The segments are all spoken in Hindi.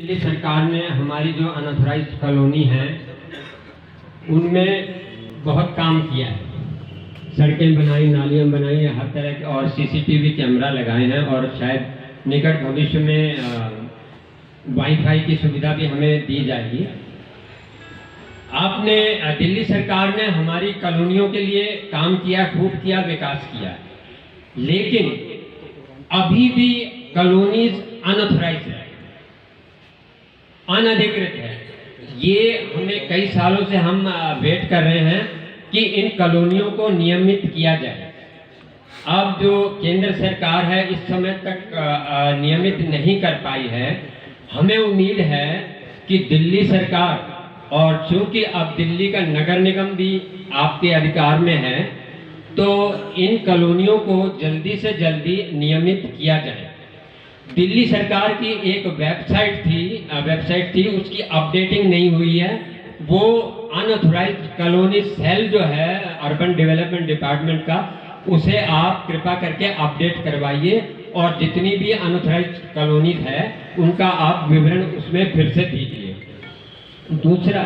दिल्ली सरकार ने हमारी जो अनऑथराइज्ड कॉलोनी है उनमें बहुत काम किया है। सड़कें बनाई, नालियाँ बनाई, हर तरह के और सीसीटीवी कैमरा लगाए हैं और शायद निकट भविष्य में वाईफाई की सुविधा भी हमें दी जाएगी। आपने दिल्ली सरकार ने हमारी कॉलोनियों के लिए काम किया, खूब किया, विकास किया, लेकिन अभी भी कॉलोनीज अनऑथराइज्ड है, अनधिकृत है। ये हमें कई सालों से हम वेट कर रहे हैं कि इन कॉलोनियों को नियमित किया जाए। अब जो केंद्र सरकार है इस समय तक नियमित नहीं कर पाई है। हमें उम्मीद है कि दिल्ली सरकार, और चूंकि अब दिल्ली का नगर निगम भी आपके अधिकार में है, तो इन कॉलोनियों को जल्दी से जल्दी नियमित किया जाए। दिल्ली सरकार की एक वेबसाइट थी, उसकी अपडेटिंग नहीं हुई है। वो अनऑथराइज्ड कॉलोनी सेल जो है अर्बन डेवलपमेंट डिपार्टमेंट का, उसे आप कृपा करके अपडेट करवाइए और जितनी भी अनऑथराइज्ड कॉलोनीज है उनका आप विवरण उसमें फिर से दीजिए। दूसरा,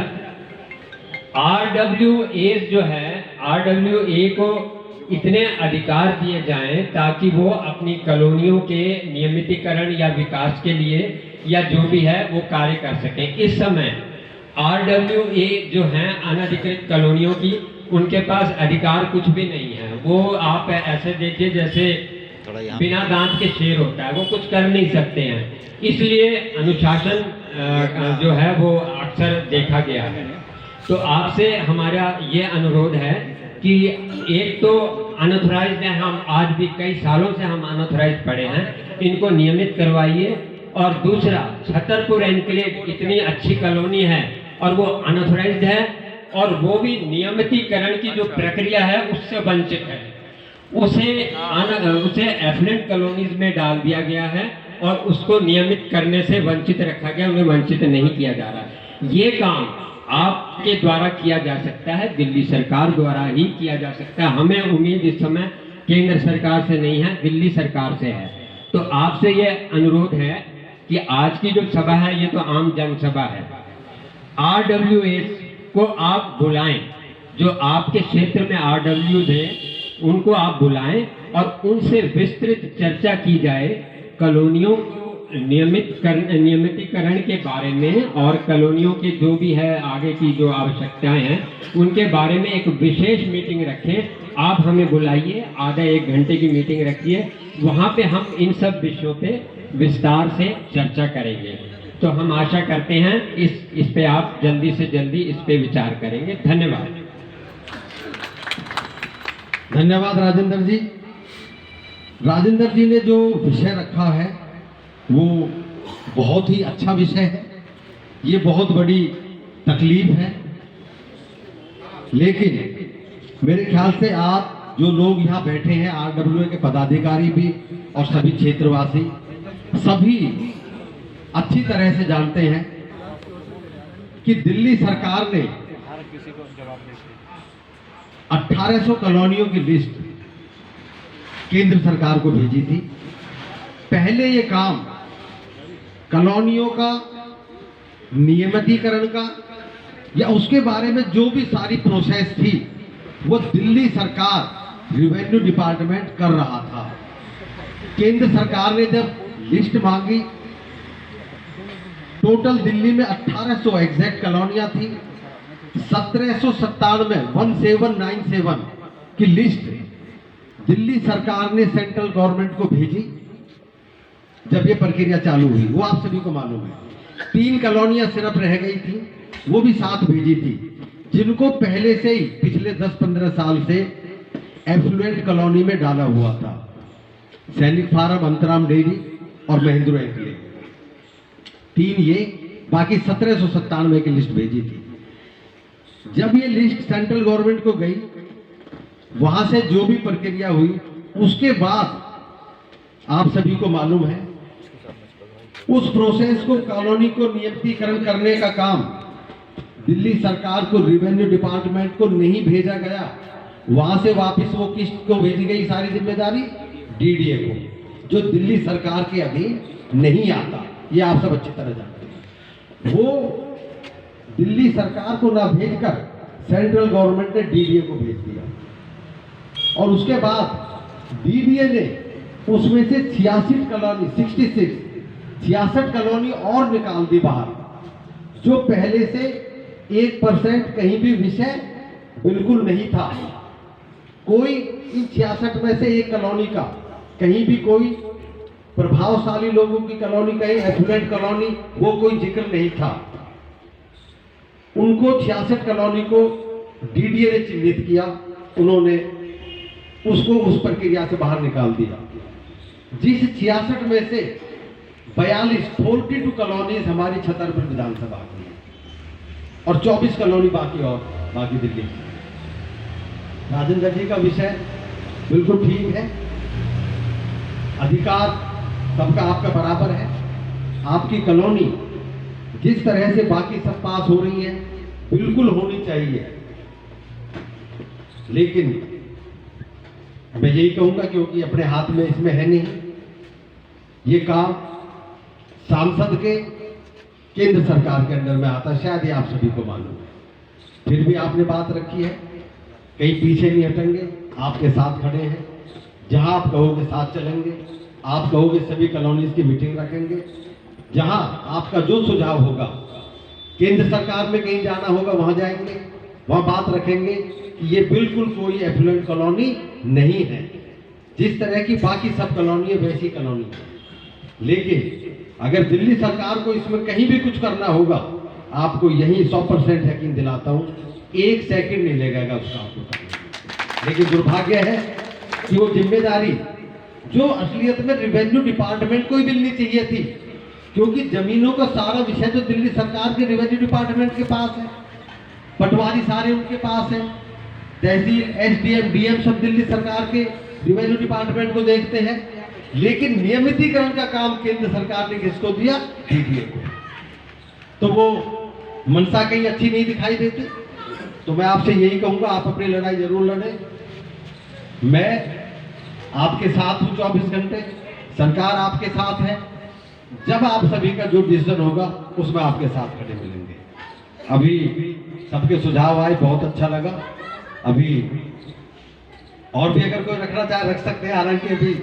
RWA जो है, RWA को इतने अधिकार दिए जाएं ताकि वो अपनी कॉलोनियों के नियमितीकरण या विकास के लिए या जो भी है वो कार्य कर सकें। इस समय RWA जो हैं अनधिकृत कॉलोनियों की, उनके पास अधिकार कुछ भी नहीं है। वो आप ऐसे देखिए जैसे बिना दांत के शेर होता है, वो कुछ कर नहीं सकते हैं। इसलिए अनुशासन जो है वो अक्सर देखा गया है। तो आपसे हमारा ये अनुरोध है कि एक तो अनऑथराइज्ड है, हम आज भी कई सालों से हम अनऑथराइज्ड पड़े हैं, इनको नियमित करवाइए। और दूसरा, छतरपुर एनक्लेव इतनी अच्छी कॉलोनी है और वो अनऑथराइज्ड है और वो भी नियमितीकरण की जो प्रक्रिया है उससे वंचित है। उसे एफ्लुएंट कॉलोनीज में डाल दिया गया है और उसको नियमित करने से वंचित रखा गया, उन्हें वंचित नहीं किया जा रहा। ये काम आपके द्वारा किया जा सकता है, दिल्ली सरकार द्वारा ही किया जा सकता है। हमें उम्मीद इस समय केंद्र सरकार से नहीं है, दिल्ली सरकार से है। तो आपसे ये अनुरोध है कि आज की जो सभा है ये तो आम जनसभा है, RWA को आप बुलाएं, जो आपके क्षेत्र में RW है उनको आप बुलाएं और उनसे विस्तृत चर्चा की जाए कॉलोनियों नियमितीकरण के बारे में, और कॉलोनियों के जो भी है आगे की जो आवश्यकताएं हैं उनके बारे में एक विशेष मीटिंग रखें। आप हमें बुलाइए, आधा एक घंटे की मीटिंग रखिए, वहाँ पे हम इन सब विषयों पे विस्तार से चर्चा करेंगे। तो हम आशा करते हैं इस पे आप जल्दी से जल्दी इस पे विचार करेंगे। धन्यवाद। धन्यवाद राजेंद्र जी। राजेंद्र जी ने जो विषय रखा है वो बहुत ही अच्छा विषय है। ये बहुत बड़ी तकलीफ है, लेकिन मेरे ख्याल से आप जो लोग यहाँ बैठे हैं, RWA के पदाधिकारी भी और सभी क्षेत्रवासी सभी अच्छी तरह से जानते हैं कि दिल्ली सरकार ने 1800 कॉलोनियों की लिस्ट केंद्र सरकार को भेजी थी। पहले ये काम कॉलोनियों का नियमितीकरण का या उसके बारे में जो भी सारी प्रोसेस थी वो दिल्ली सरकार रेवेन्यू डिपार्टमेंट कर रहा था। केंद्र सरकार ने जब लिस्ट मांगी, टोटल दिल्ली में 1800 एग्जैक्ट कॉलोनियां थी। 1797 की लिस्ट दिल्ली सरकार ने सेंट्रल गवर्नमेंट को भेजी। जब ये प्रक्रिया चालू हुई, वो आप सभी को मालूम है, 3 कॉलोनियां सिर्फ रह गई थी, वो भी साथ भेजी थी, जिनको पहले से ही पिछले 10-15 साल से एफ्लुएंट कॉलोनी में डाला हुआ था। सैनिक फार्म, अंतराम डेयरी और महेंद्र एनक्लेव, 3 ये, बाकी 1797 की लिस्ट भेजी थी। जब ये लिस्ट सेंट्रल गवर्नमेंट को गई, वहां से जो भी प्रक्रिया हुई, उसके बाद आप सभी को मालूम है उस प्रोसेस को, कॉलोनी को नियमितीकरण करने का काम दिल्ली सरकार को, रेवेन्यू डिपार्टमेंट को नहीं भेजा गया। वहां से वापस वो किसको भेजी गई सारी जिम्मेदारी? DDA को, जो दिल्ली सरकार के अधीन नहीं आता। ये आप सब अच्छी तरह जानते हैं। वो दिल्ली सरकार को ना भेजकर सेंट्रल गवर्नमेंट ने डीडीए को भेज दिया, और उसके बाद डीडीए ने उसमें से 66 कॉलोनी और निकाल दी बाहर, जो पहले से 1% कहीं भी विषय बिल्कुल नहीं था। कोई इन 66 में से एक कॉलोनी का कहीं भी कोई प्रभावशाली लोगों की कॉलोनी, कहीं एफ्लुएंट कॉलोनी, वो कोई जिक्र नहीं था। उनको 66 कॉलोनी को डीडीए ने चिन्हित किया, उन्होंने उसको उस प्रक्रिया से बाहर निकाल दिया। जिस 66 में से 42 कॉलोनीज हमारी छतरपुर विधानसभा की है, और 24 कॉलोनी बाकी दिल्ली की। राजेंद्र जी का विषय बिल्कुल ठीक है, अधिकार सबका आपका बराबर है। आपकी कॉलोनी जिस तरह से बाकी सब पास हो रही है बिल्कुल होनी चाहिए, लेकिन मैं यही कहूंगा, क्योंकि अपने हाथ में इसमें है नहीं, ये काम सांसद के केंद्र सरकार के अंडर में आता है, शायद ये आप सभी को मालूम है। फिर भी आपने बात रखी है, कहीं पीछे नहीं हटेंगे, आपके साथ खड़े हैं। जहां आप कहोगे साथ चलेंगे, आप कहोगे सभी कॉलोनीज की मीटिंग रखेंगे। जहां आपका जो सुझाव होगा, केंद्र सरकार में कहीं जाना होगा वहां जाएंगे, वहां बात रखेंगे कि ये बिल्कुल कोई एफ्लुएंट कॉलोनी नहीं है, जिस तरह की बाकी सब कॉलोनी है वैसी कॉलोनी है। लेकिन अगर दिल्ली सरकार को इसमें कहीं भी कुछ करना होगा, आपको यही 100% यकीन दिलाता हूं, 1 सेकंड नहीं लगेगा उसका आपको करने। लेकिन दुर्भाग्य है कि वो जिम्मेदारी जो असलियत में रेवेन्यू डिपार्टमेंट को ही मिलनी चाहिए थी, क्योंकि जमीनों का सारा विषय तो दिल्ली सरकार के रेवेन्यू डिपार्टमेंट के पास है, पटवारी सारे उनके पास है, तहसील, एसडीएम, डीएम सब दिल्ली सरकार के रेवेन्यू डिपार्टमेंट को देखते हैं। लेकिन नियमितीकरण का काम केंद्र सरकार ने किसको दिया? डीडीए को। तो वो मनसा कहीं अच्छी नहीं दिखाई देती। तो मैं आपसे यही कहूंगा, आप अपनी लड़ाई जरूर लड़ें, मैं आपके साथ हूं 24 घंटे, सरकार आपके साथ है। जब आप सभी का जो डिसीजन होगा उसमें आपके साथ खड़े मिलेंगे। अभी सबके सुझाव आए, बहुत अच्छा लगा। अभी और भी अगर कोई रखना चाहे रख सकते हैं, हालांकि अभी